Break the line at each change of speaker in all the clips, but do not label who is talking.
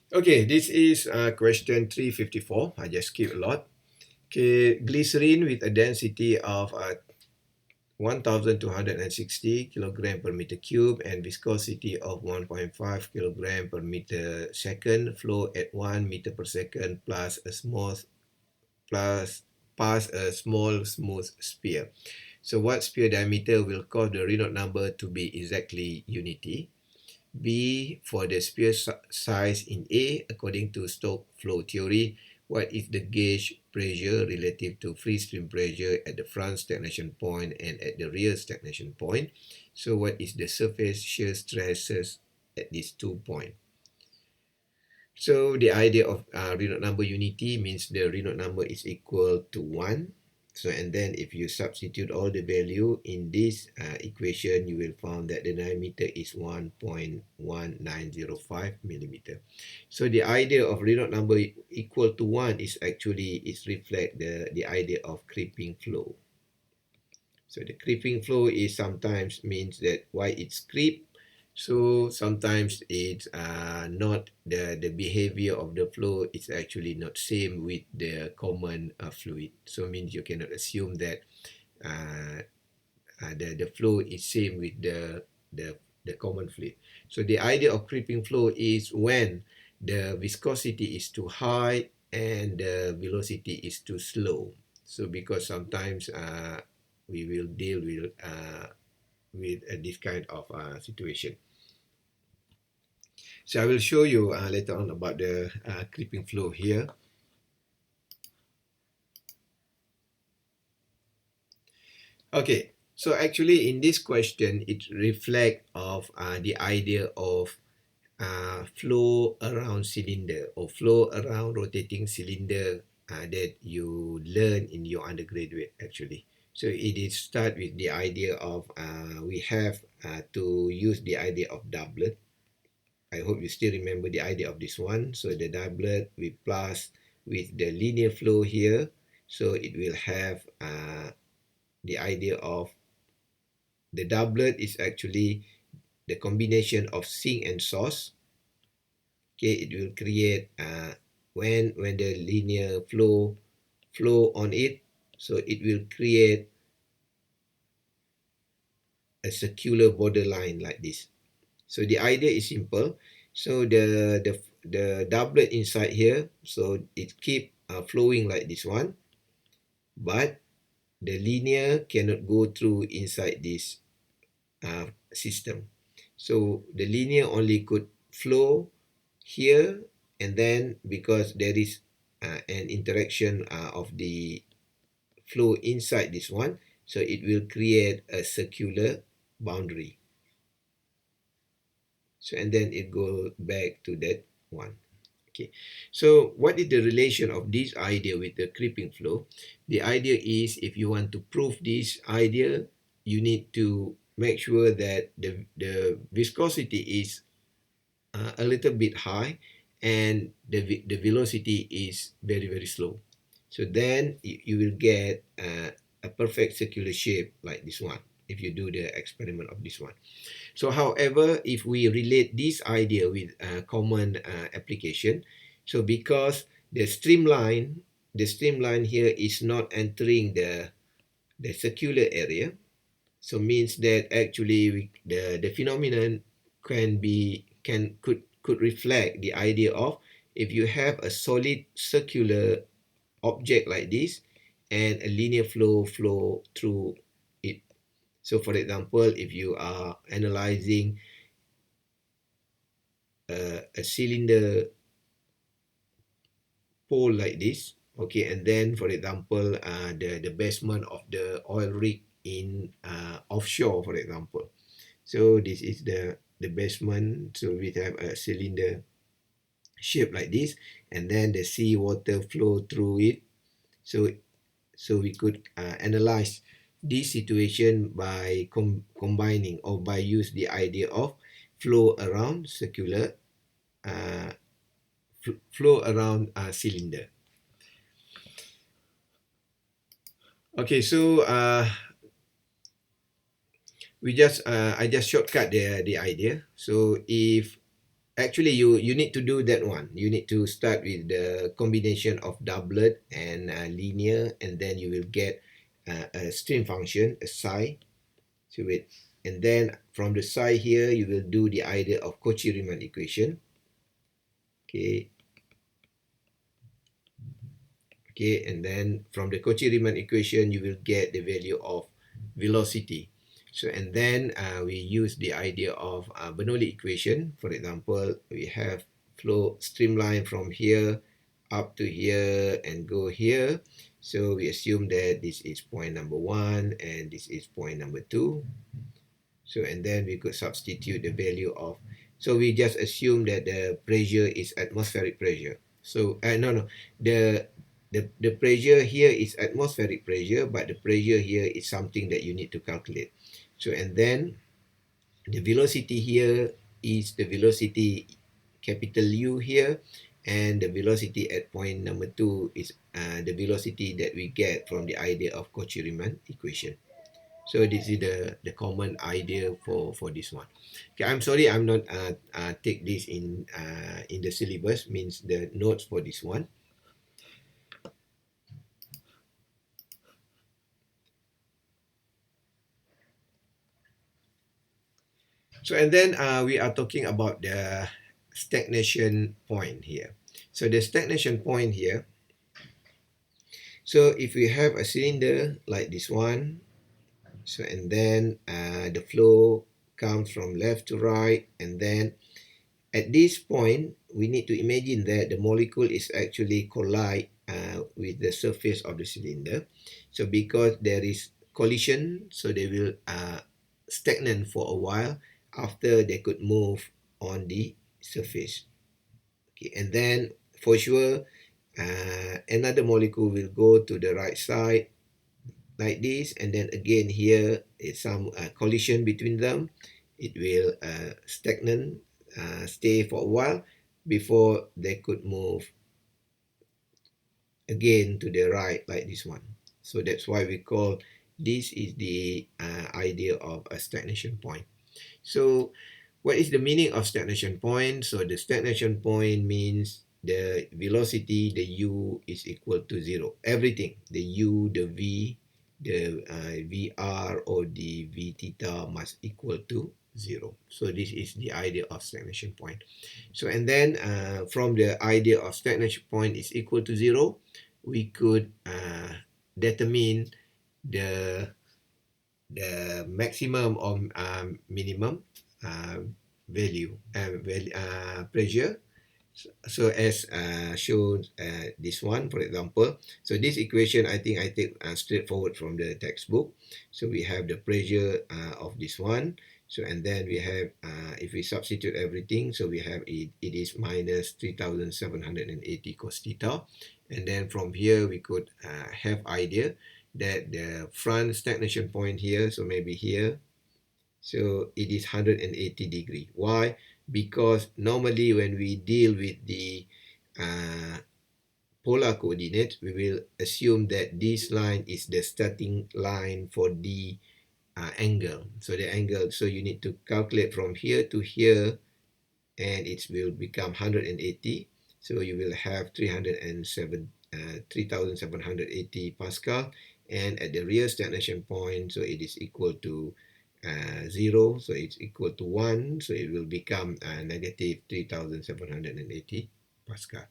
Okay, this is question 354. I just skipped a lot. Okay, glycerin with a density of 1260 kilogram per meter cube and viscosity of 1.5 kilogram per meter second flow at 1 meter per second plus pass a small smooth sphere. So what sphere diameter will cause the Reynolds number to be exactly unity? B, for the sphere size in A, according to Stokes flow theory, what is the gauge pressure relative to free stream pressure at the front stagnation point and at the rear stagnation point? So what is the surface shear stresses at these 2 points? So the idea of Reynolds number unity means the Reynolds number is equal to 1. So and then if you substitute all the value in this equation, you will find that the diameter is 1.1905 millimeter. So the idea of Reynolds number equal to 1 is actually reflect the idea of creeping flow. So the creeping flow is sometimes means that why it's creep. So sometimes it's not the behavior of the flow is actually not same with the common fluid. So means you cannot assume that uh, the flow is same with the common fluid. So the idea of creeping flow is when the viscosity is too high and the velocity is too slow. So because sometimes we will deal with this kind of situation. So I will show you later on about the creeping flow here. Okay, so actually in this question, it reflects of the idea of flow around cylinder or flow around rotating cylinder that you learn in your undergraduate actually. So it is start with the idea of we have to use the idea of doublet. I hope you still remember the idea of this one. So the doublet we plus with the linear flow here. So it will have the idea of the doublet is actually the combination of sink and source. Okay, it will create when the linear flow on it, so it will create a circular borderline like this. So the idea is simple. So the doublet inside here, so it keep flowing like this one, but the linear cannot go through inside this system. So the linear only could flow here, and then because there is an interaction of the flow inside this one, so it will create a circular boundary. So and then it goes back to that one. Okay, so what is the relation of this idea with the creeping flow? The idea is if you want to prove this idea, you need to make sure that the viscosity is a little bit high and the velocity is very, very slow. So then you will get a perfect circular shape like this one if you do the experiment of this one. So however, if we relate this idea with a common application, so because the streamline here is not entering the circular area, so means that actually the phenomenon could reflect the idea of if you have a solid circular object like this and a linear flow through it. So for example, if you are analyzing a cylinder pole like this, okay, and then for example the basement of the oil rig in offshore, for example. So this is the basement. So we have a cylinder shape like this, and then the sea water flow through it. So we could analyze this situation by combining or by use the idea of flow around circular uh, flow around cylinder. Okay, so I just shortcut the idea. So if actually you need to do that one. You need to start with the combination of doublet and linear, and then you will get a stream function, a psi. So wait, and then from the psi here, you will do the idea of Cauchy-Riemann equation. Okay, okay, and then from the Cauchy-Riemann equation, you will get the value of velocity. So, and then we use the idea of Bernoulli equation. For example, we have flow streamline from here up to here and go here. So we assume that this is point number 1 and this is point number 2. So, and then we could substitute the value of, so we just assume that the pressure is atmospheric pressure. So, no, the pressure here is atmospheric pressure, but the pressure here is something that you need to calculate. So, and then the velocity here is the velocity capital U here, and the velocity at point number 2 is the velocity that we get from the idea of Cauchy-Riemann equation. So this is the common idea for this one. Okay, I'm sorry I'm not take this in the syllabus, means the notes for this one. So and then we are talking about the stagnation point here. So the stagnation point here. So if we have a cylinder like this one, so and then the flow comes from left to right, and then at this point, we need to imagine that the molecule is actually collide with the surface of the cylinder. So because there is collision, so they will stagnant for a while after they could move on the surface. Okay, and then for sure, another molecule will go to the right side like this, and then again here is some collision between them. It will stagnant, stay for a while before they could move again to the right like this one. So that's why we call this is the idea of a stagnation point. So what is the meaning of stagnation point? So the stagnation point means the velocity, the u is equal to 0. Everything, the u, the v, the vr or the v theta must equal to 0. So this is the idea of stagnation point. So and then from the idea of stagnation point is equal to 0, we could determine the maximum or minimum uh, pressure. So as shown this one, for example, so this equation I think I take straightforward from the textbook. So we have the pressure of this one. So and then we have, if we substitute everything, so we have it is minus 3,780 cos theta. And then from here we could have idea that the front stagnation point here, so maybe here, so it is 180 degree. Why? Because normally when we deal with the polar coordinates, we will assume that this line is the starting line for the angle. So the angle, so you need to calculate from here to here, and it will become 180. So you will have 3,780 Pascal, and at the real stagnation point, so it is equal to 0, so it's equal to 1, so it will become negative 3,780 Pascal.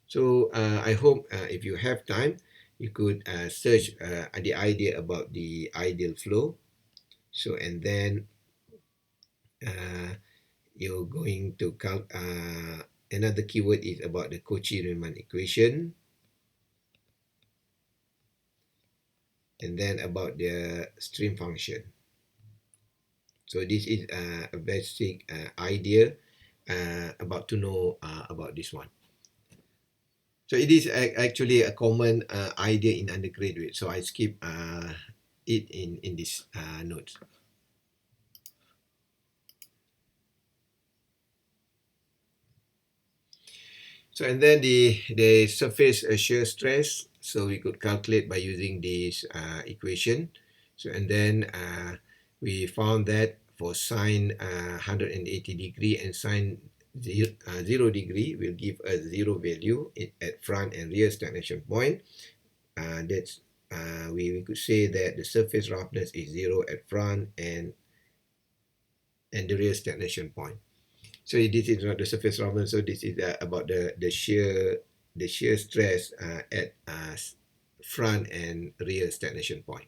So I hope if you have time, you could search the idea about the ideal flow. So and then you're going to count another keyword is about the Cauchy-Riemann equation, and then about the stream function. So this is a basic idea about to know about this one. So it is actually a common idea in undergraduate, so I skip it in this notes. So and then the surface shear stress, so we could calculate by using this equation. So and then we found that for sine 180 degree and sine 0 degree will give us 0 value at front and rear stagnation point. That's we could say that the surface roughness is 0 at front and the rear stagnation point. So this is not the surface roughness. So this is about the shear stress at front and rear stagnation point.